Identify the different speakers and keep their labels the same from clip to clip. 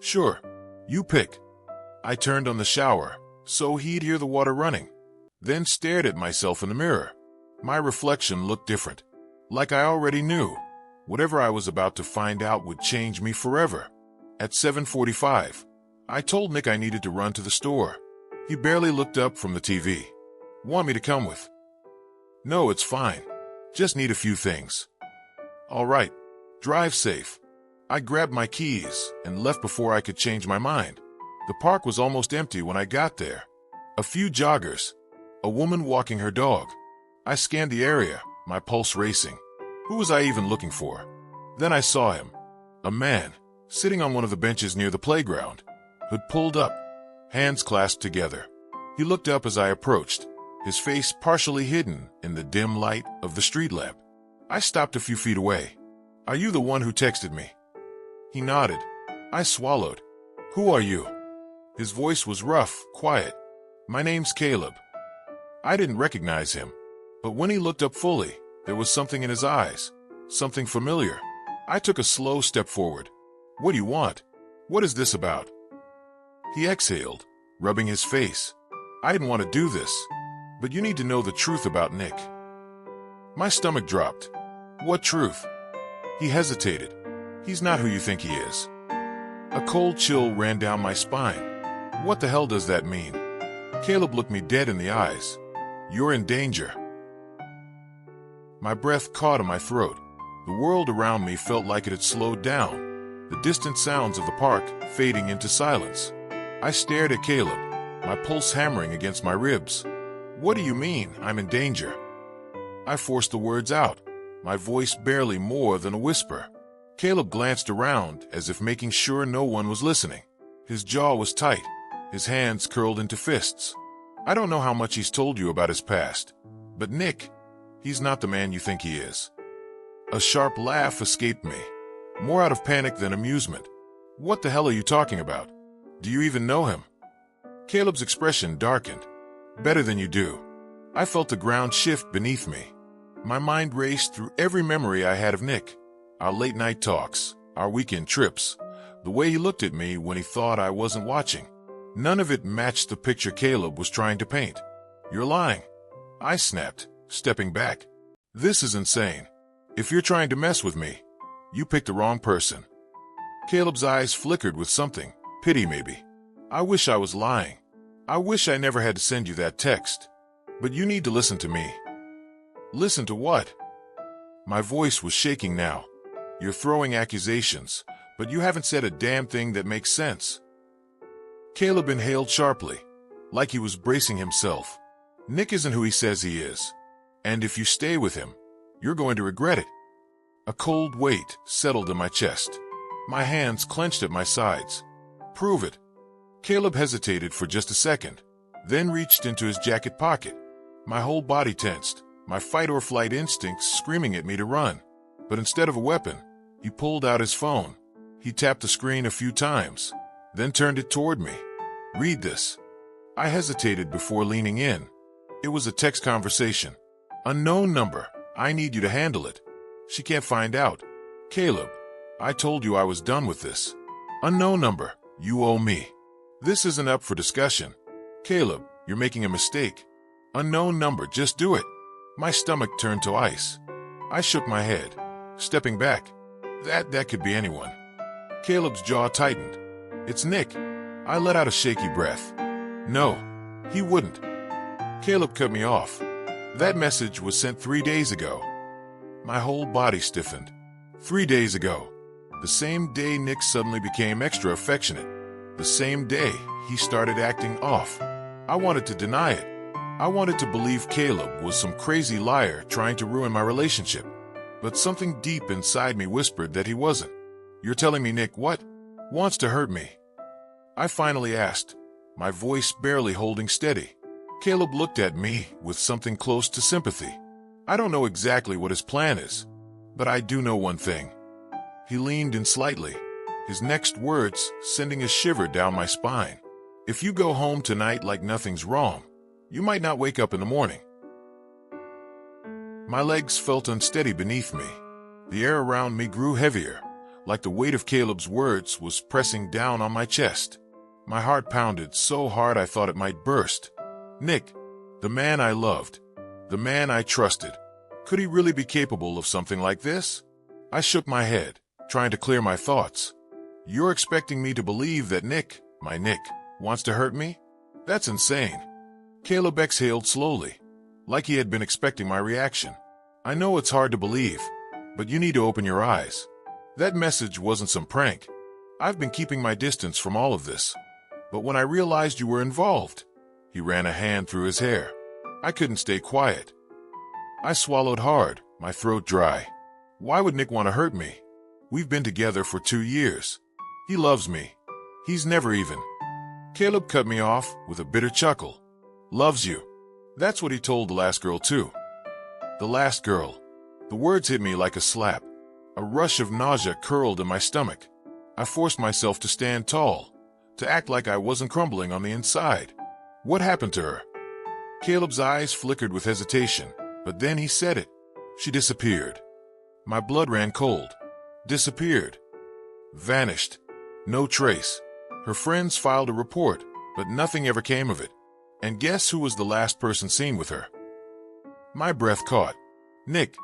Speaker 1: Sure. You pick. I turned on the shower, so he'd hear the water running, then stared at myself in the mirror. My reflection looked different. Like I already knew. Whatever I was about to find out would change me forever. At 7:45, I told Nick I needed to run to the store. He barely looked up from the TV. Want me to come with? No, it's fine. Just need a few things. All right. Drive safe. I grabbed my keys and left before I could change my mind. The park was almost empty when I got there. A few joggers. A woman walking her dog. I scanned the area, my pulse racing. Who was I even looking for? Then I saw him. A man, sitting on one of the benches near the playground, hood pulled up, hands clasped together. He looked up as I approached, his face partially hidden in the dim light of the street lamp. I stopped a few feet away. Are you the one who texted me? He nodded. I swallowed. Who are you? His voice was rough, quiet. My name's Caleb. I didn't recognize him, but when he looked up fully, there was something in his eyes, something familiar. I took a slow step forward. What do you want? What is this about? He exhaled, rubbing his face. I didn't want to do this, but you need to know the truth about Nick. My stomach dropped. What truth? He hesitated. He's not who you think he is. A cold chill ran down my spine. What the hell does that mean? Caleb looked me dead in the eyes. You're in danger. My breath caught in my throat. The world around me felt like it had slowed down, the distant sounds of the park fading into silence. I stared at Caleb, my pulse hammering against my ribs. What do you mean, I'm in danger? I forced the words out, my voice barely more than a whisper. Caleb glanced around as if making sure no one was listening. His jaw was tight, his hands curled into fists. I don't know how much he's told you about his past, but Nick, he's not the man you think he is. A sharp laugh escaped me, more out of panic than amusement. What the hell are you talking about? Do you even know him? Caleb's expression darkened. Better than you do. I felt the ground shift beneath me. My mind raced through every memory I had of Nick. Our late-night talks, our weekend trips, the way he looked at me when he thought I wasn't watching. None of it matched the picture Caleb was trying to paint. You're lying. I snapped, stepping back. This is insane. If you're trying to mess with me, you picked the wrong person. Caleb's eyes flickered with something, pity maybe. I wish I was lying. I wish I never had to send you that text. But you need to listen to me. Listen to what? My voice was shaking now. You're throwing accusations, but you haven't said a damn thing that makes sense. Caleb inhaled sharply, like he was bracing himself. Nick isn't who he says he is. And if you stay with him, you're going to regret it. A cold weight settled in my chest. My hands clenched at my sides. Prove it. Caleb hesitated for just a second, then reached into his jacket pocket. My whole body tensed, my fight-or-flight instincts screaming at me to run. But instead of a weapon, he pulled out his phone. He tapped the screen a few times, then turned it toward me. Read this. I hesitated before leaning in. It was a text conversation. Unknown number. I need you to handle it. She can't find out. Caleb, I told you I was done with this. Unknown number. You owe me. This isn't up for discussion. Caleb, you're making a mistake. Unknown number, just do it. My stomach turned to ice. I shook my head, stepping back. That could be anyone. Caleb's jaw tightened. It's Nick. I let out a shaky breath. No, he wouldn't. Caleb cut me off. That message was sent 3 days ago. My whole body stiffened. 3 days ago. The same day Nick suddenly became extra affectionate. The same day he started acting off. I wanted to deny it. I wanted to believe Caleb was some crazy liar trying to ruin my relationship. But something deep inside me whispered that he wasn't. You're telling me Nick what? Wants to hurt me? I finally asked, my voice barely holding steady. Caleb looked at me with something close to sympathy. I don't know exactly what his plan is, but I do know one thing. He leaned in slightly, his next words sending a shiver down my spine. If you go home tonight like nothing's wrong, you might not wake up in the morning. My legs felt unsteady beneath me. The air around me grew heavier, like the weight of Caleb's words was pressing down on my chest. My heart pounded so hard I thought it might burst. Nick, the man I loved, the man I trusted. Could he really be capable of something like this? I shook my head, trying to clear my thoughts. You're expecting me to believe that Nick, my Nick, wants to hurt me? That's insane. Caleb exhaled slowly, like he had been expecting my reaction. I know it's hard to believe, but you need to open your eyes. That message wasn't some prank. I've been keeping my distance from all of this. But when I realized you were involved, he ran a hand through his hair. I couldn't stay quiet. I swallowed hard, my throat dry. Why would Nick want to hurt me? We've been together for 2 years. He loves me. He's never even. Caleb cut me off with a bitter chuckle. Loves you. That's what he told the last girl too. The last girl. The words hit me like a slap. A rush of nausea curled in my stomach. I forced myself to stand tall, to act like I wasn't crumbling on the inside. What happened to her? Caleb's eyes flickered with hesitation, but then he said it. She disappeared. My blood ran cold. Disappeared. Vanished. No trace. Her friends filed a report, but nothing ever came of it. And guess who was the last person seen with her? My breath caught. Nick.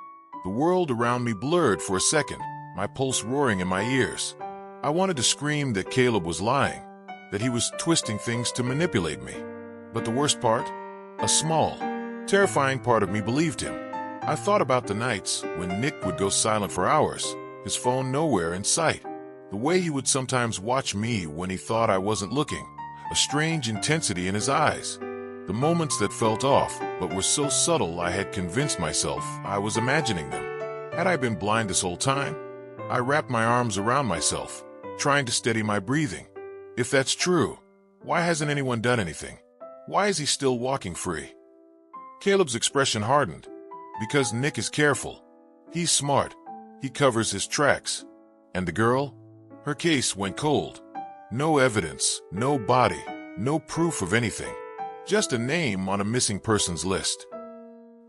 Speaker 1: The world around me blurred for a second, my pulse roaring in my ears. I wanted to scream that Caleb was lying, that he was twisting things to manipulate me. But the worst part? A small, terrifying part of me believed him. I thought about the nights when Nick would go silent for hours, his phone nowhere in sight. The way he would sometimes watch me when he thought I wasn't looking, a strange intensity in his eyes. The moments that felt off, but were so subtle I had convinced myself I was imagining them. Had I been blind this whole time? I wrapped my arms around myself, trying to steady my breathing. If that's true, why hasn't anyone done anything? Why is he still walking free? Caleb's expression hardened. Because Nick is careful. He's smart. He covers his tracks. And the girl? Her case went cold. No evidence, no body, no proof of anything. Just a name on a missing persons list.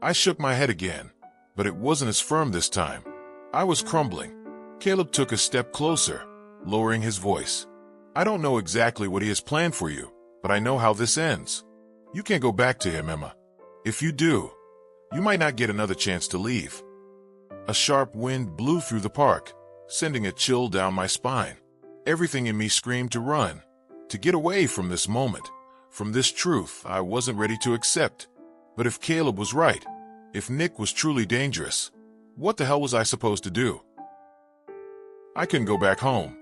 Speaker 1: I shook my head again, but it wasn't as firm this time. I was crumbling. Caleb took a step closer, lowering his voice. I don't know exactly what he has planned for you, but I know how this ends. You can't go back to him, Emma. If you do, you might not get another chance to leave. A sharp wind blew through the park, sending a chill down my spine. Everything in me screamed to run, to get away from this moment. From this truth I wasn't ready to accept. But if Caleb was right, if Nick was truly dangerous, what the hell was I supposed to do? I couldn't go back home.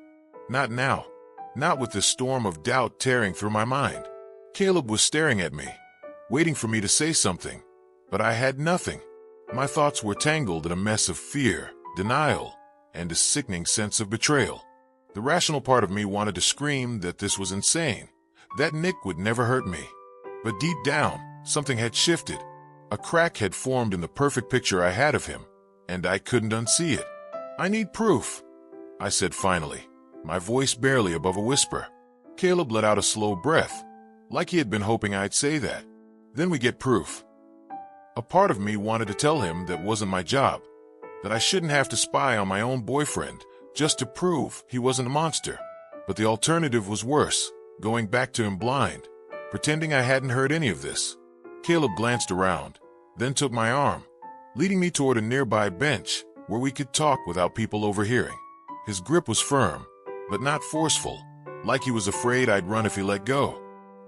Speaker 1: Not now. Not with this storm of doubt tearing through my mind. Caleb was staring at me, waiting for me to say something, but I had nothing. My thoughts were tangled in a mess of fear, denial, and a sickening sense of betrayal. The rational part of me wanted to scream that this was insane, that Nick would never hurt me. But deep down, something had shifted. A crack had formed in the perfect picture I had of him, and I couldn't unsee it. I need proof, I said finally, my voice barely above a whisper. Caleb let out a slow breath, like he had been hoping I'd say that. Then we get proof. A part of me wanted to tell him that wasn't my job, that I shouldn't have to spy on my own boyfriend just to prove he wasn't a monster. But the alternative was worse. Going back to him blind, pretending I hadn't heard any of this. Caleb glanced around, then took my arm, leading me toward a nearby bench where we could talk without people overhearing. His grip was firm, but not forceful, like he was afraid I'd run if he let go.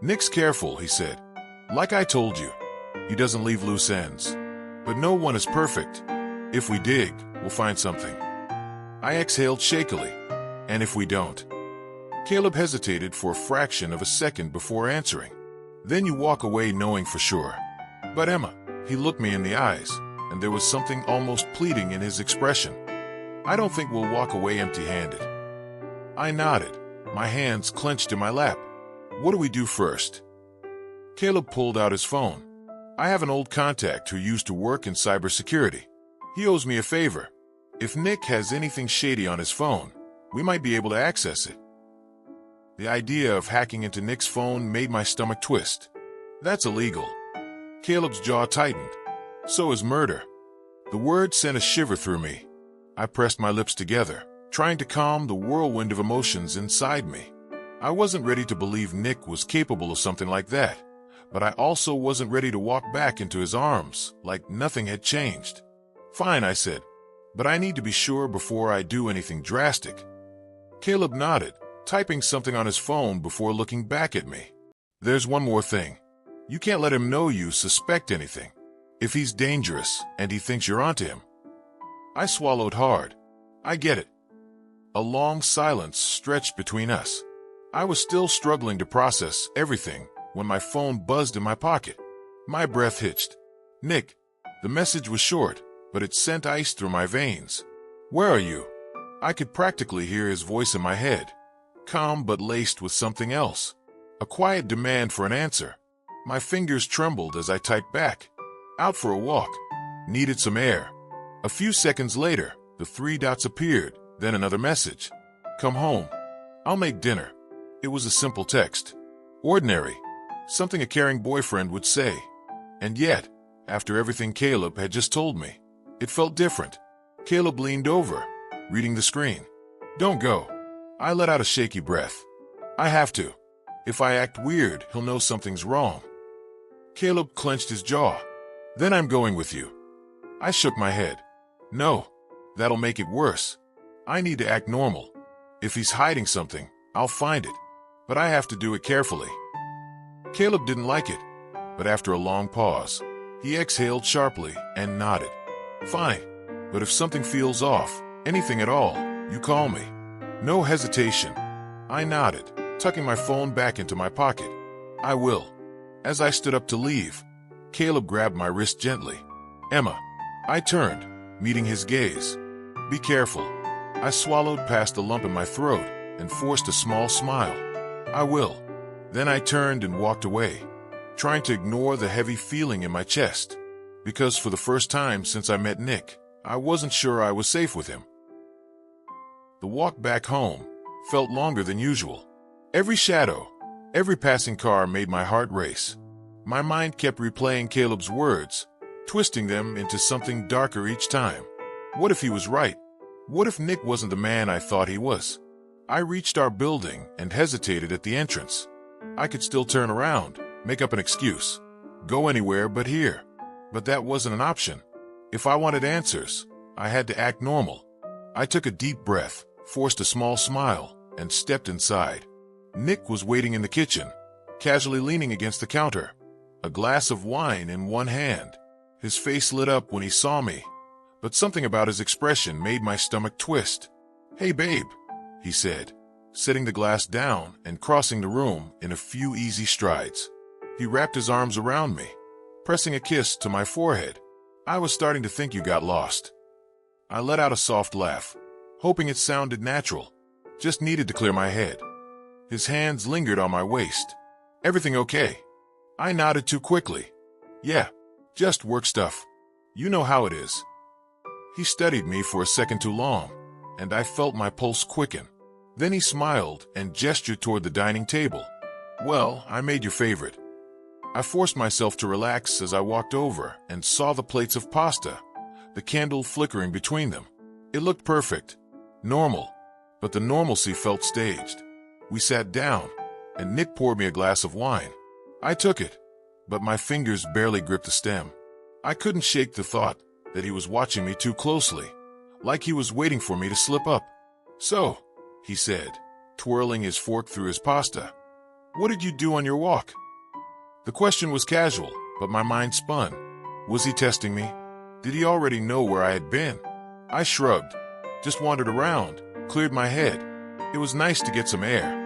Speaker 1: Nick's careful, he said. Like I told you, he doesn't leave loose ends. But no one is perfect. If we dig, we'll find something. I exhaled shakily. And if we don't? Caleb hesitated for a fraction of a second before answering. Then you walk away knowing for sure. But Emma, he looked me in the eyes, and there was something almost pleading in his expression. I don't think we'll walk away empty-handed. I nodded, my hands clenched in my lap. What do we do first? Caleb pulled out his phone. I have an old contact who used to work in cybersecurity. He owes me a favor. If Nick has anything shady on his phone, we might be able to access it. The idea of hacking into Nick's phone made my stomach twist. That's illegal. Caleb's jaw tightened. So is murder. The word sent a shiver through me. I pressed my lips together, trying to calm the whirlwind of emotions inside me. I wasn't ready to believe Nick was capable of something like that, but I also wasn't ready to walk back into his arms like nothing had changed. "Fine," I said, "but I need to be sure before I do anything drastic." Caleb nodded, typing something on his phone before looking back at me. "There's one more thing. You can't let him know you suspect anything. If he's dangerous and he thinks you're onto him." I swallowed hard. "I get it." A long silence stretched between us. I was still struggling to process everything when my phone buzzed in my pocket. My breath hitched. "Nick." The message was short, but it sent ice through my veins. "Where are you?" I could practically hear his voice in my head, calm but laced with something else. A quiet demand for an answer. My fingers trembled as I typed back. "Out for a walk. Needed some air." A few seconds later, the 3 dots appeared, then another message. "Come home. I'll make dinner." It was a simple text. Ordinary. Something a caring boyfriend would say. And yet, after everything Caleb had just told me, it felt different. Caleb leaned over, reading the screen. "Don't go." I let out a shaky breath. "I have to. If I act weird, he'll know something's wrong." Caleb clenched his jaw. "Then I'm going with you." I shook my head. "No, that'll make it worse. I need to act normal. If he's hiding something, I'll find it. But I have to do it carefully." Caleb didn't like it, but after a long pause, he exhaled sharply and nodded. "Fine, but if something feels off, anything at all, you call me." No hesitation. I nodded, tucking my phone back into my pocket. "I will." As I stood up to leave, Caleb grabbed my wrist gently. "Emma." I turned, meeting his gaze. "Be careful." I swallowed past the lump in my throat and forced a small smile. "I will." Then I turned and walked away, trying to ignore the heavy feeling in my chest, because for the first time since I met Nick, I wasn't sure I was safe with him. The walk back home felt longer than usual. Every shadow, every passing car made my heart race. My mind kept replaying Caleb's words, twisting them into something darker each time. What if he was right? What if Nick wasn't the man I thought he was? I reached our building and hesitated at the entrance. I could still turn around, make up an excuse, go anywhere but here. But that wasn't an option. If I wanted answers, I had to act normal. I took a deep breath, forced a small smile, and stepped inside. Nick was waiting in the kitchen, casually leaning against the counter, a glass of wine in one hand. His face lit up when he saw me, but something about his expression made my stomach twist. "Hey, babe," he said, setting the glass down and crossing the room in a few easy strides. He wrapped his arms around me, pressing a kiss to my forehead. "I was starting to think you got lost." I let out a soft laugh, hoping it sounded natural. Just needed to clear my head. His hands lingered on my waist. "Everything okay?" I nodded too quickly. "Yeah, just work stuff. You know how it is." He studied me for a second too long, and I felt my pulse quicken. Then he smiled and gestured toward the dining table. "Well, I made your favorite." I forced myself to relax as I walked over and saw the plates of pasta, the candle flickering between them. It looked perfect, normal, but the normalcy felt staged. We sat down, and Nick poured me a glass of wine. I took it, but my fingers barely gripped the stem. I couldn't shake the thought that he was watching me too closely, like he was waiting for me to slip up. "So," he said, twirling his fork through his pasta, "what did you do on your walk?" The question was casual, but my mind spun. Was he testing me? Did he already know where I had been? I shrugged, just wandered around, cleared my head. It was nice to get some air.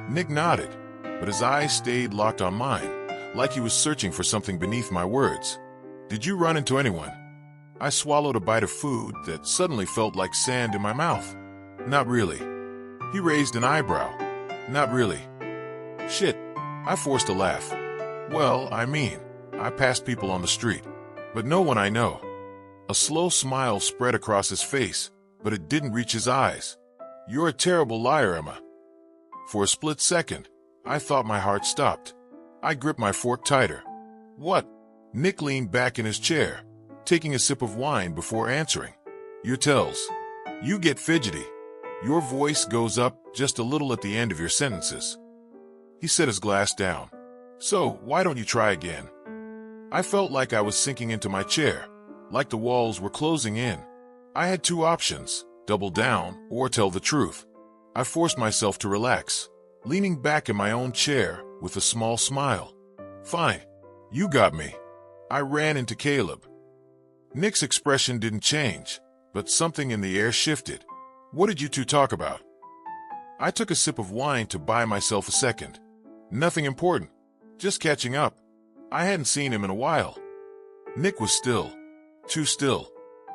Speaker 1: Nick nodded, but his eyes stayed locked on mine, like he was searching for something beneath my words. "Did you run into anyone?" I swallowed a bite of food that suddenly felt like sand in my mouth. "Not really." He raised an eyebrow. "Not really." "Shit." I forced a laugh. "Well, I mean, I passed people on the street, but no one I know." A slow smile spread across his face, but it didn't reach his eyes. "You're a terrible liar, Emma." For a split second, I thought my heart stopped. I gripped my fork tighter. "What?" Nick leaned back in his chair, taking a sip of wine before answering. "Your tells. You get fidgety." Your voice goes up just a little at the end of your sentences. He set his glass down. So, why don't you try again? I felt like I was sinking into my chair, like the walls were closing in. I had two options, double down or tell the truth. I forced myself to relax, leaning back in my own chair with a small smile. Fine. You got me. I ran into Caleb. Nick's expression didn't change, but something in the air shifted. What did you two talk about? I took a sip of wine to buy myself a second. Nothing important. Just catching up. I hadn't seen him in a while. Nick was still. Too still.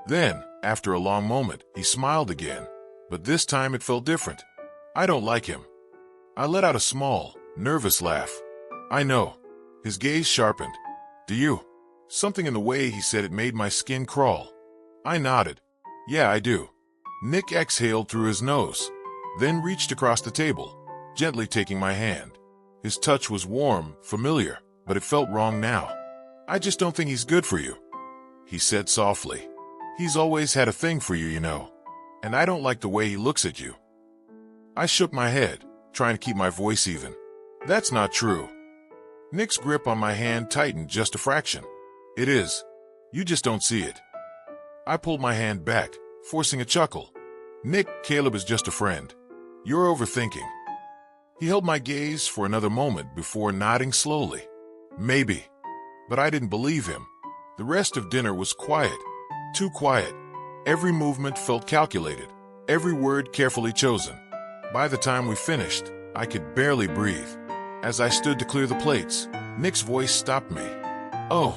Speaker 1: Then, after a long moment, he smiled again, but this time it felt different. I don't like him. I let out a small, nervous laugh. I know. His gaze sharpened. Do you? Something in the way he said it made my skin crawl. I nodded. Yeah, I do. Nick exhaled through his nose, then reached across the table, gently taking my hand. His touch was warm, familiar, but it felt wrong now. I just don't think he's good for you, he said softly. He's always had a thing for you, you know, and I don't like the way he looks at you. I shook my head, trying to keep my voice even. That's not true. Nick's grip on my hand tightened just a fraction. It is. You just don't see it. I pulled my hand back, forcing a chuckle. Nick, Caleb is just a friend. You're overthinking. He held my gaze for another moment before nodding slowly. Maybe. But I didn't believe him. The rest of dinner was quiet. Too quiet. Every movement felt calculated, every word carefully chosen. By the time we finished, I could barely breathe. As I stood to clear the plates, Nick's voice stopped me. Oh,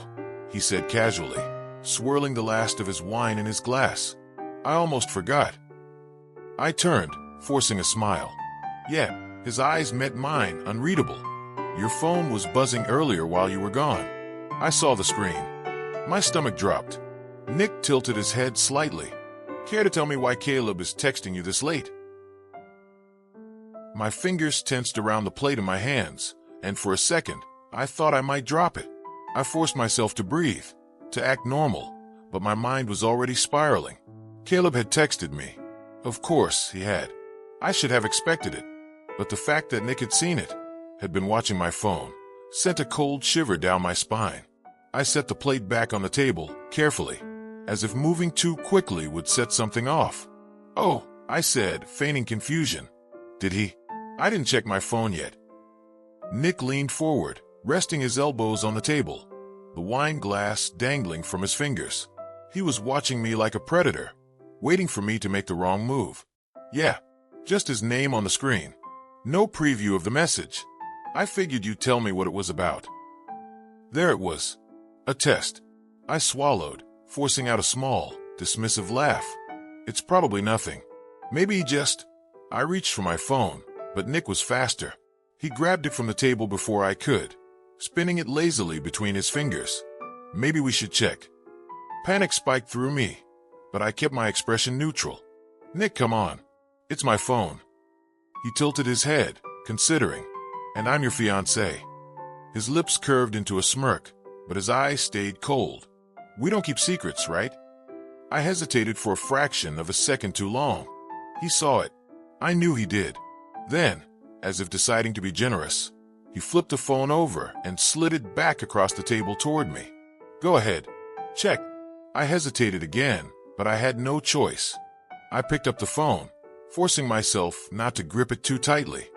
Speaker 1: he said casually, swirling the last of his wine in his glass. I almost forgot. I turned, forcing a smile. Yeah, his eyes met mine, unreadable. Your phone was buzzing earlier while you were gone. I saw the screen. My stomach dropped. Nick tilted his head slightly. Care to tell me why Caleb is texting you this late? My fingers tensed around the plate in my hands, and for a second, I thought I might drop it. I forced myself to breathe, to act normal, but my mind was already spiraling. Caleb had texted me. Of course, he had. I should have expected it. But the fact that Nick had seen it, had been watching my phone, sent a cold shiver down my spine. I set the plate back on the table, carefully, as if moving too quickly would set something off. Oh, I said, feigning confusion. Did he? I didn't check my phone yet. Nick leaned forward, resting his elbows on the table, the wine glass dangling from his fingers. He was watching me like a predator, waiting for me to make the wrong move. Yeah, just his name on the screen. No preview of the message. I figured you'd tell me what it was about. There it was. A test. I swallowed, forcing out a small, dismissive laugh. It's probably nothing. Maybe he just... I reached for my phone, but Nick was faster. He grabbed it from the table before I could, spinning it lazily between his fingers. Maybe we should check. Panic spiked through me, but I kept my expression neutral. Nick, come on. It's my phone. He tilted his head, considering. And I'm your fiancé. His lips curved into a smirk, but his eyes stayed cold. We don't keep secrets, right? I hesitated for a fraction of a second too long. He saw it. I knew he did. Then, as if deciding to be generous, he flipped the phone over and slid it back across the table toward me. Go ahead. Check. I hesitated again, but I had no choice. I picked up the phone, forcing myself not to grip it too tightly.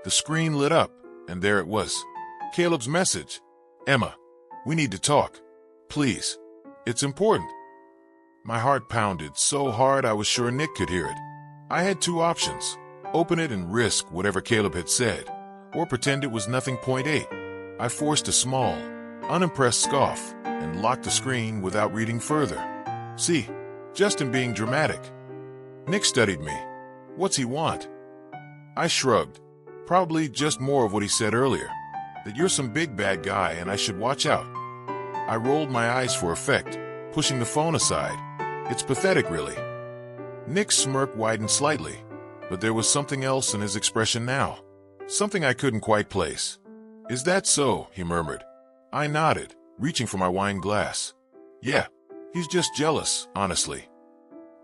Speaker 1: The screen lit up, and there it was. Caleb's message. Emma, we need to talk. Please. It's important. My heart pounded so hard I was sure Nick could hear it. I had two options. Open it and risk whatever Caleb had said, or pretend it was nothing. 8. I forced a small, unimpressed scoff and locked the screen without reading further. See, Justin being dramatic. Nick studied me. What's he want? I shrugged. Probably just more of what he said earlier, that you're some big bad guy and I should watch out. I rolled my eyes for effect, pushing the phone aside. It's pathetic, really. Nick's smirk widened slightly, but there was something else in his expression now. Something I couldn't quite place. Is that so? He murmured. I nodded, reaching for my wine glass. Yeah, he's just jealous, honestly.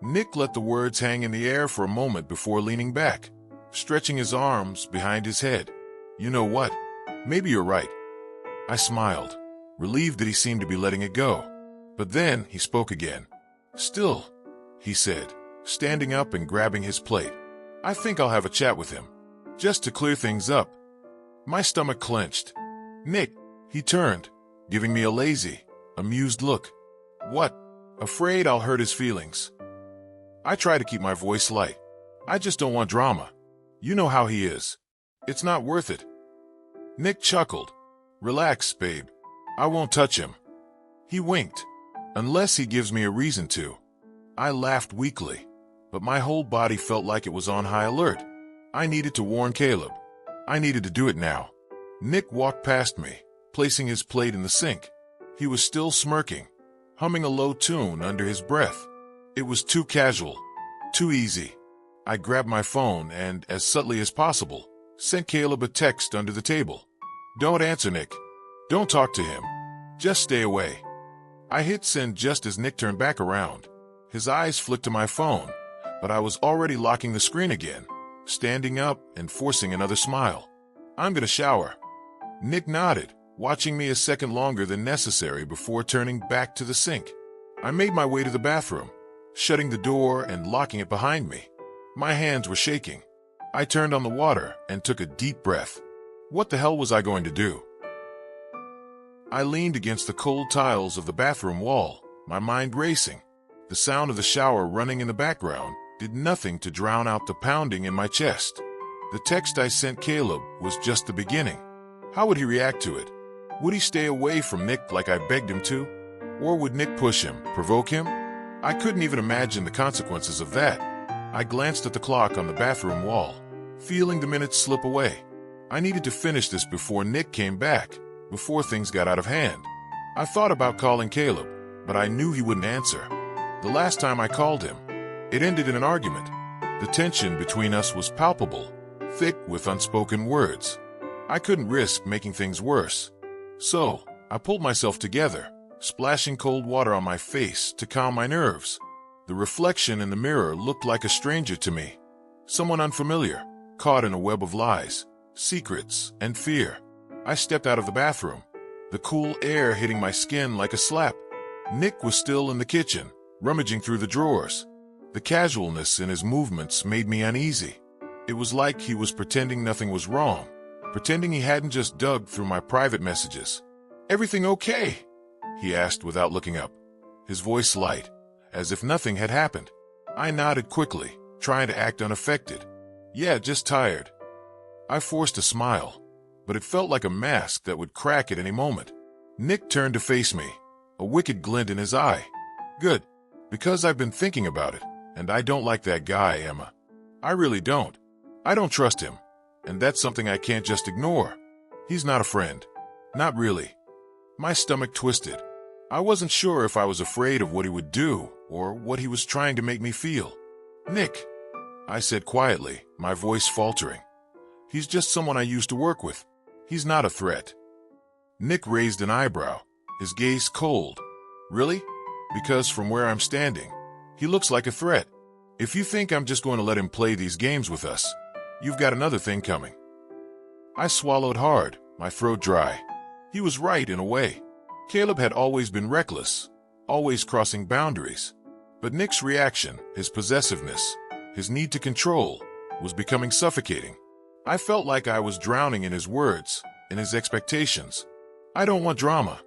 Speaker 1: Nick let the words hang in the air for a moment before leaning back, stretching his arms behind his head. You know what? Maybe you're right. I smiled, relieved that he seemed to be letting it go. But then he spoke again. Still, he said, standing up and grabbing his plate. I think I'll have a chat with him, just to clear things up. My stomach clenched. Nick, he turned, giving me a lazy, amused look. What? Afraid I'll hurt his feelings. I try to keep my voice light. I just don't want drama. You know how he is. It's not worth it. Nick chuckled. Relax, babe. I won't touch him. He winked. Unless he gives me a reason to. I laughed weakly, but my whole body felt like it was on high alert. I needed to warn Caleb. I needed to do it now. Nick walked past me, placing his plate in the sink. He was still smirking, humming a low tune under his breath. It was too casual, too easy. I grabbed my phone and, as subtly as possible, sent Caleb a text under the table. Don't answer, Nick. Don't talk to him. Just stay away. I hit send just as Nick turned back around. His eyes flicked to my phone, but I was already locking the screen again, standing up and forcing another smile. I'm gonna shower. Nick nodded, watching me a second longer than necessary before turning back to the sink. I made my way to the bathroom, shutting the door and locking it behind me. My hands were shaking. I turned on the water and took a deep breath. What the hell was I going to do? I leaned against the cold tiles of the bathroom wall, my mind racing. The sound of the shower running in the background did nothing to drown out the pounding in my chest. The text I sent Caleb was just the beginning. How would he react to it? Would he stay away from Nick like I begged him to? Or would Nick push him, provoke him? I couldn't even imagine the consequences of that. I glanced at the clock on the bathroom wall, feeling the minutes slip away. I needed to finish this before Nick came back, before things got out of hand. I thought about calling Caleb, but I knew he wouldn't answer. The last time I called him, it ended in an argument. The tension between us was palpable, thick with unspoken words. I couldn't risk making things worse. So, I pulled myself together, splashing cold water on my face to calm my nerves. The reflection in the mirror looked like a stranger to me. Someone unfamiliar, caught in a web of lies, secrets, and fear. I stepped out of the bathroom, the cool air hitting my skin like a slap. Nick was still in the kitchen, rummaging through the drawers. The casualness in his movements made me uneasy. It was like he was pretending nothing was wrong, pretending he hadn't just dug through my private messages. Everything okay? He asked without looking up, his voice light, as if nothing had happened. I nodded quickly, trying to act unaffected. Yeah, just tired. I forced a smile, but it felt like a mask that would crack at any moment. Nick turned to face me, a wicked glint in his eye. Good, because I've been thinking about it, and I don't like that guy, Emma. I really don't. I don't trust him, and that's something I can't just ignore. He's not a friend. Not really. My stomach twisted. I wasn't sure if I was afraid of what he would do or what he was trying to make me feel. Nick, I said quietly, my voice faltering. He's just someone I used to work with. He's not a threat. Nick raised an eyebrow, his gaze cold. Really? Because from where I'm standing, he looks like a threat. If you think I'm just going to let him play these games with us, you've got another thing coming. I swallowed hard, my throat dry. He was right in a way. Caleb had always been reckless, always crossing boundaries. But Nick's reaction, his possessiveness, his need to control, was becoming suffocating. I felt like I was drowning in his words, in his expectations. I don't want drama,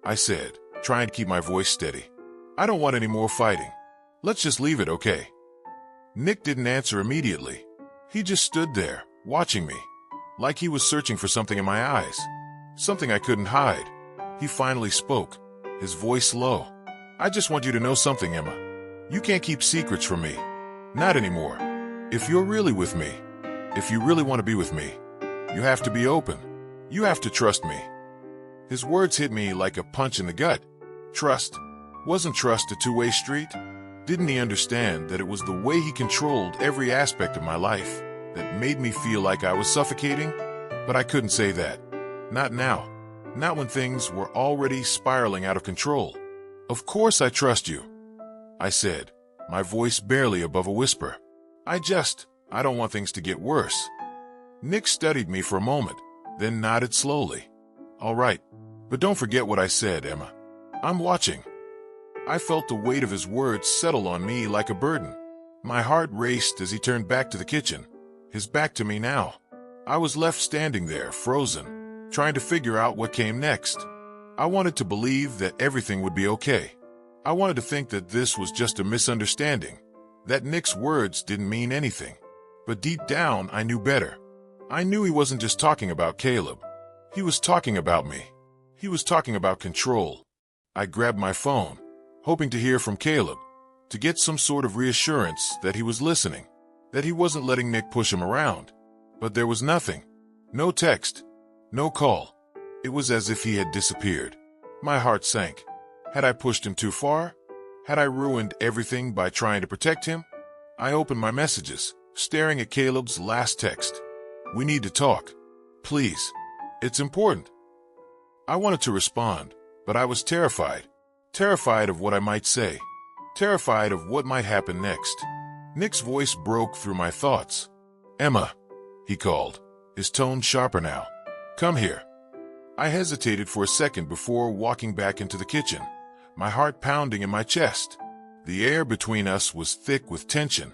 Speaker 1: I said, trying to keep my voice steady. I don't want any more fighting. Let's just leave it, okay? Nick didn't answer immediately. He just stood there, watching me, like he was searching for something in my eyes, something I couldn't hide. He finally spoke, his voice low. I just want you to know something, Emma. You can't keep secrets from me. Not anymore. If you're really with me, if you really want to be with me, you have to be open. You have to trust me. His words hit me like a punch in the gut. Trust. Wasn't trust a two-way street? Didn't he understand that it was the way he controlled every aspect of my life that made me feel like I was suffocating? But I couldn't say that. Not now. Not when things were already spiraling out of control. Of course I trust you, I said, my voice barely above a whisper. I don't want things to get worse. Nick studied me for a moment, then nodded slowly. All right, but don't forget what I said, Emma. I'm watching. I felt the weight of his words settle on me like a burden. My heart raced as he turned back to the kitchen, his back to me now. I was left standing there, frozen, trying to figure out what came next. I wanted to believe that everything would be okay. I wanted to think that this was just a misunderstanding, that Nick's words didn't mean anything. But deep down, I knew better. I knew he wasn't just talking about Caleb. He was talking about me. He was talking about control. I grabbed my phone, hoping to hear from Caleb, to get some sort of reassurance that he was listening, that he wasn't letting Nick push him around. But there was nothing. No text. No call. It was as if he had disappeared. My heart sank. Had I pushed him too far? Had I ruined everything by trying to protect him? I opened my messages, staring at Caleb's last text. We need to talk. Please. It's important. I wanted to respond, but I was terrified. Terrified of what I might say. Terrified of what might happen next. Nick's voice broke through my thoughts. Emma, he called, his tone sharper now. Come here. I hesitated for a second before walking back into the kitchen, my heart pounding in my chest. The air between us was thick with tension.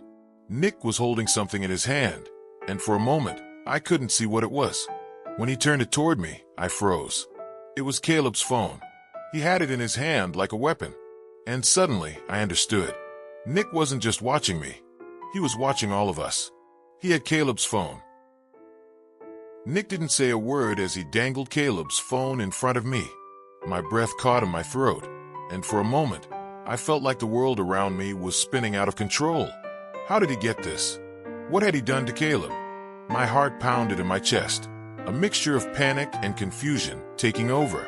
Speaker 1: Nick was holding something in his hand, and for a moment, I couldn't see what it was. When he turned it toward me, I froze. It was Caleb's phone. He had it in his hand like a weapon. And suddenly, I understood. Nick wasn't just watching me. He was watching all of us. He had Caleb's phone. Nick didn't say a word as he dangled Caleb's phone in front of me. My breath caught in my throat, and for a moment, I felt like the world around me was spinning out of control. How did he get this? What had he done to Caleb? My heart pounded in my chest, a mixture of panic and confusion taking over.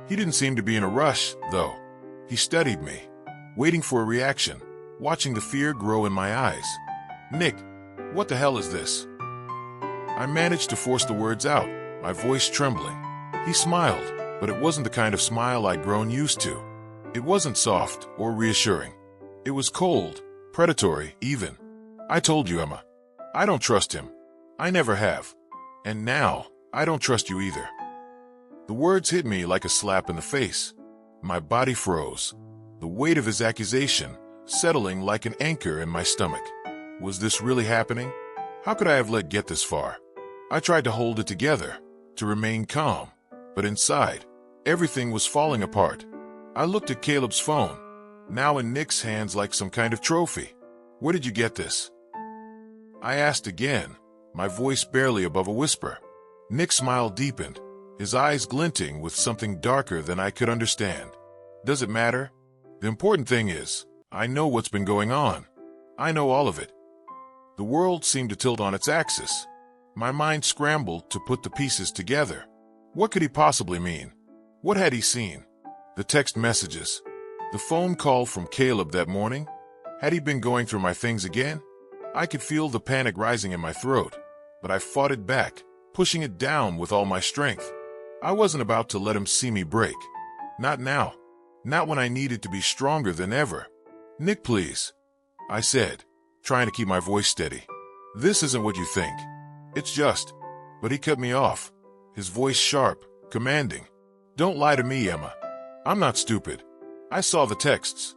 Speaker 1: He didn't seem to be in a rush, though. He studied me, waiting for a reaction, watching the fear grow in my eyes. Nick, what the hell is this? I managed to force the words out, my voice trembling. He smiled, but it wasn't the kind of smile I'd grown used to. It wasn't soft or reassuring. It was cold, predatory, even. I told you, Emma. I don't trust him. I never have. And now, I don't trust you either. The words hit me like a slap in the face. My body froze, the weight of his accusation settling like an anchor in my stomach. Was this really happening? How could I have let get this far? I tried to hold it together, to remain calm, but inside, everything was falling apart. I looked at Caleb's phone, now in Nick's hands like some kind of trophy. Where did you get this? I asked again, my voice barely above a whisper. Nick's smile deepened, his eyes glinting with something darker than I could understand. Does it matter? The important thing is, I know what's been going on. I know all of it. The world seemed to tilt on its axis. My mind scrambled to put the pieces together. What could he possibly mean? What had he seen? The text messages. The phone call from Caleb that morning? Had he been going through my things again? I could feel the panic rising in my throat, but I fought it back, pushing it down with all my strength. I wasn't about to let him see me break. Not now. Not when I needed to be stronger than ever. Nick, please, I said, trying to keep my voice steady. This isn't what you think. It's just... But he cut me off, his voice sharp, commanding. Don't lie to me, Emma. I'm not stupid. I saw the texts.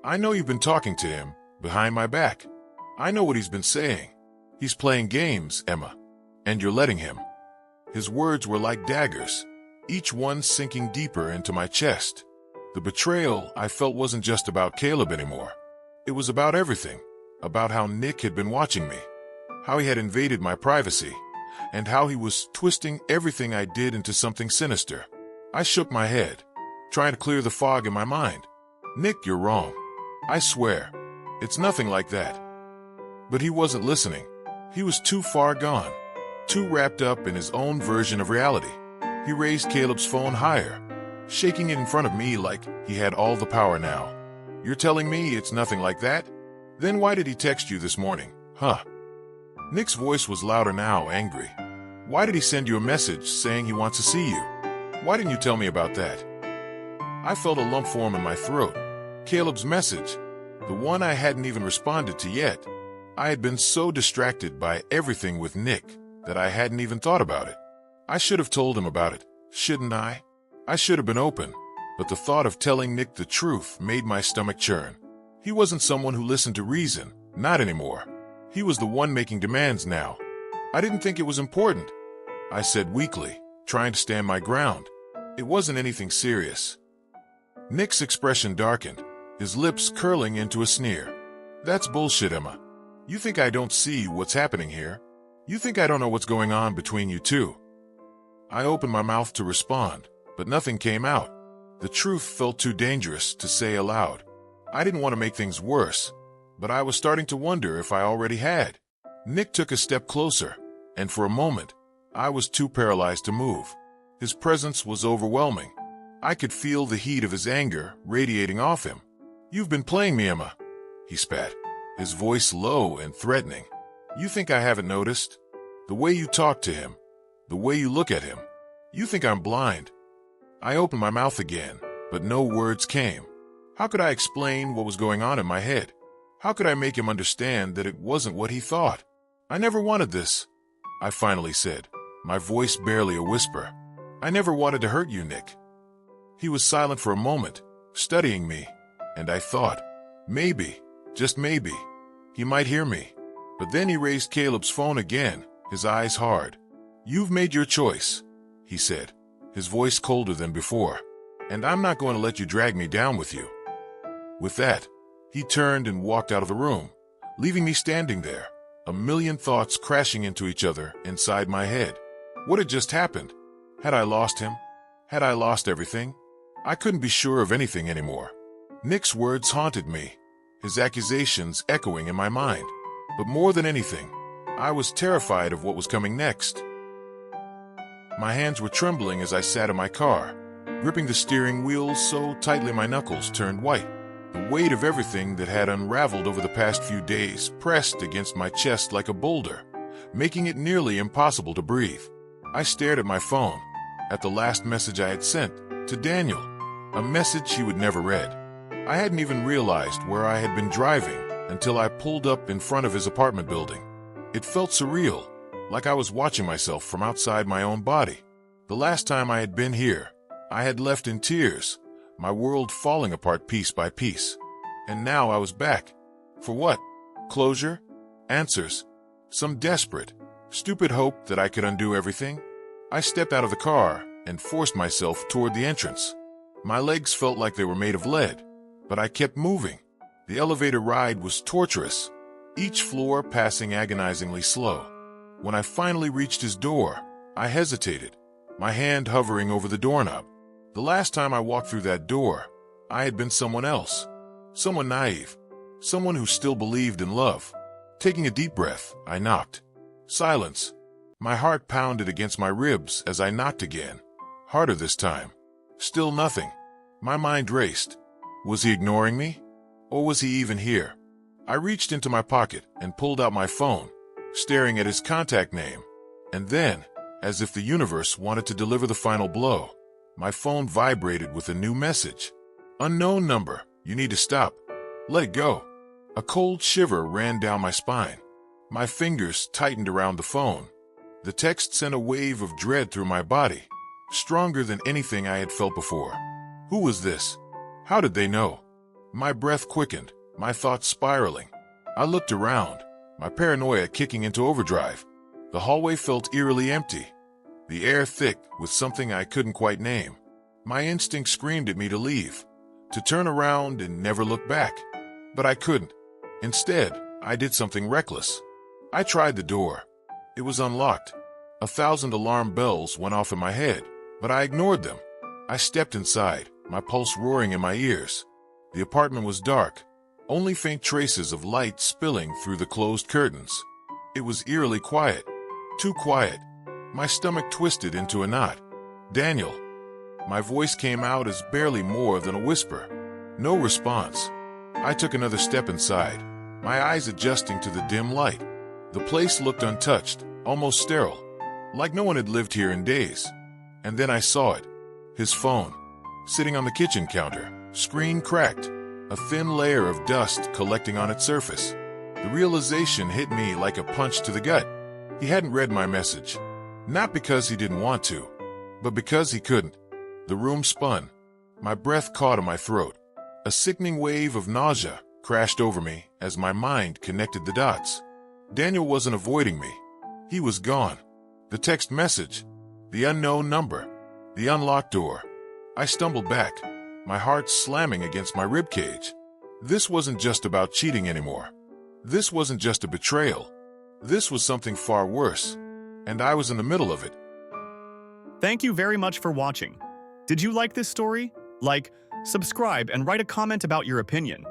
Speaker 1: I know you've been talking to him, behind my back. I know what he's been saying. He's playing games, Emma. And you're letting him. His words were like daggers, each one sinking deeper into my chest. The betrayal I felt wasn't just about Caleb anymore. It was about everything, about how Nick had been watching me, how he had invaded my privacy, and how he was twisting everything I did into something sinister. I shook my head, trying to clear the fog in my mind. Nick, you're wrong. I swear. It's nothing like that. But he wasn't listening. He was too far gone, too wrapped up in his own version of reality. He raised Caleb's phone higher, shaking it in front of me like he had all the power now. You're telling me it's nothing like that? Then why did he text you this morning, huh? Nick's voice was louder now, angry. Why did he send you a message saying he wants to see you? Why didn't you tell me about that? I felt a lump form in my throat. Caleb's message. The one I hadn't even responded to yet. I had been so distracted by everything with Nick that I hadn't even thought about it. I should have told him about it, shouldn't I? I should have been open, but the thought of telling Nick the truth made my stomach churn. He wasn't someone who listened to reason, not anymore. He was the one making demands now. I didn't think it was important, I said weakly, trying to stand my ground. It wasn't anything serious. Nick's expression darkened, his lips curling into a sneer. That's bullshit, Emma. You think I don't see what's happening here? You think I don't know what's going on between you two? I opened my mouth to respond, but nothing came out. The truth felt too dangerous to say aloud. I didn't want to make things worse, but I was starting to wonder if I already had. Nick took a step closer, and for a moment, I was too paralyzed to move. His presence was overwhelming. I could feel the heat of his anger radiating off him. You've been playing me, Emma, he spat, his voice low and threatening. You think I haven't noticed? The way you talk to him, the way you look at him. You think I'm blind? I opened my mouth again, but no words came. How could I explain what was going on in my head? How could I make him understand that it wasn't what he thought? I never wanted this, I finally said, my voice barely a whisper. I never wanted to hurt you, Nick. He was silent for a moment, studying me, and I thought, maybe, just maybe, he might hear me. But then he raised Caleb's phone again, his eyes hard. You've made your choice, he said, his voice colder than before, and I'm not going to let you drag me down with you. With that, he turned and walked out of the room, leaving me standing there, a million thoughts crashing into each other inside my head. What had just happened? Had I lost him? Had I lost everything? I couldn't be sure of anything anymore. Nick's words haunted me, his accusations echoing in my mind. But more than anything, I was terrified of what was coming next. My hands were trembling as I sat in my car, gripping the steering wheel so tightly my knuckles turned white. The weight of everything that had unraveled over the past few days pressed against my chest like a boulder, making it nearly impossible to breathe. I stared at my phone, at the last message I had sent to Daniel, a message he would never read. I hadn't even realized where I had been driving until I pulled up in front of his apartment building. It felt surreal, like I was watching myself from outside my own body. The last time I had been here, I had left in tears, my world falling apart piece by piece. And now I was back. For what? Closure? Answers? Some desperate, stupid hope that I could undo everything? I stepped out of the car and forced myself toward the entrance. My legs felt like they were made of lead, but I kept moving. The elevator ride was torturous, each floor passing agonizingly slow. When I finally reached his door, I hesitated, my hand hovering over the doorknob. The last time I walked through that door, I had been someone else, someone naive, someone who still believed in love. Taking a deep breath, I knocked. Silence. My heart pounded against my ribs as I knocked again, harder this time. Still nothing. My mind raced. Was he ignoring me? Or was he even here? I reached into my pocket and pulled out my phone, staring at his contact name. And then, as if the universe wanted to deliver the final blow, my phone vibrated with a new message. Unknown number. You need to stop. Let it go. A cold shiver ran down my spine. My fingers tightened around the phone. The text sent a wave of dread through my body, stronger than anything I had felt before. Who was this? How did they know? My breath quickened, my thoughts spiraling. I looked around, my paranoia kicking into overdrive. The hallway felt eerily empty, the air thick with something I couldn't quite name. My instinct screamed at me to leave, to turn around and never look back. But I couldn't. Instead, I did something reckless. I tried the door. It was unlocked. 1,000 alarm bells went off in my head, but I ignored them. I stepped inside, my pulse roaring in my ears. The apartment was dark, only faint traces of light spilling through the closed curtains. It was eerily quiet. Too quiet. My stomach twisted into a knot. Daniel. My voice came out as barely more than a whisper. No response. I took another step inside, my eyes adjusting to the dim light. The place looked untouched, almost sterile, like no one had lived here in days. And then I saw it. His phone, sitting on the kitchen counter, screen cracked. a thin layer of dust collecting on its surface. The realization hit me like a punch to the gut. He hadn't read my message. Not because he didn't want to, but because he couldn't. The room spun. My breath caught in my throat. A sickening wave of nausea crashed over me as my mind connected the dots. Daniel wasn't avoiding me. He was gone. The text message, the unknown number, the unlocked door. I stumbled back, my heart slamming against my ribcage. This wasn't just about cheating anymore. This wasn't just a betrayal. This was something far worse, and I was in the middle of it.
Speaker 2: Thank you very much for watching. Did you like this story? Like, subscribe, and write a comment about your opinion.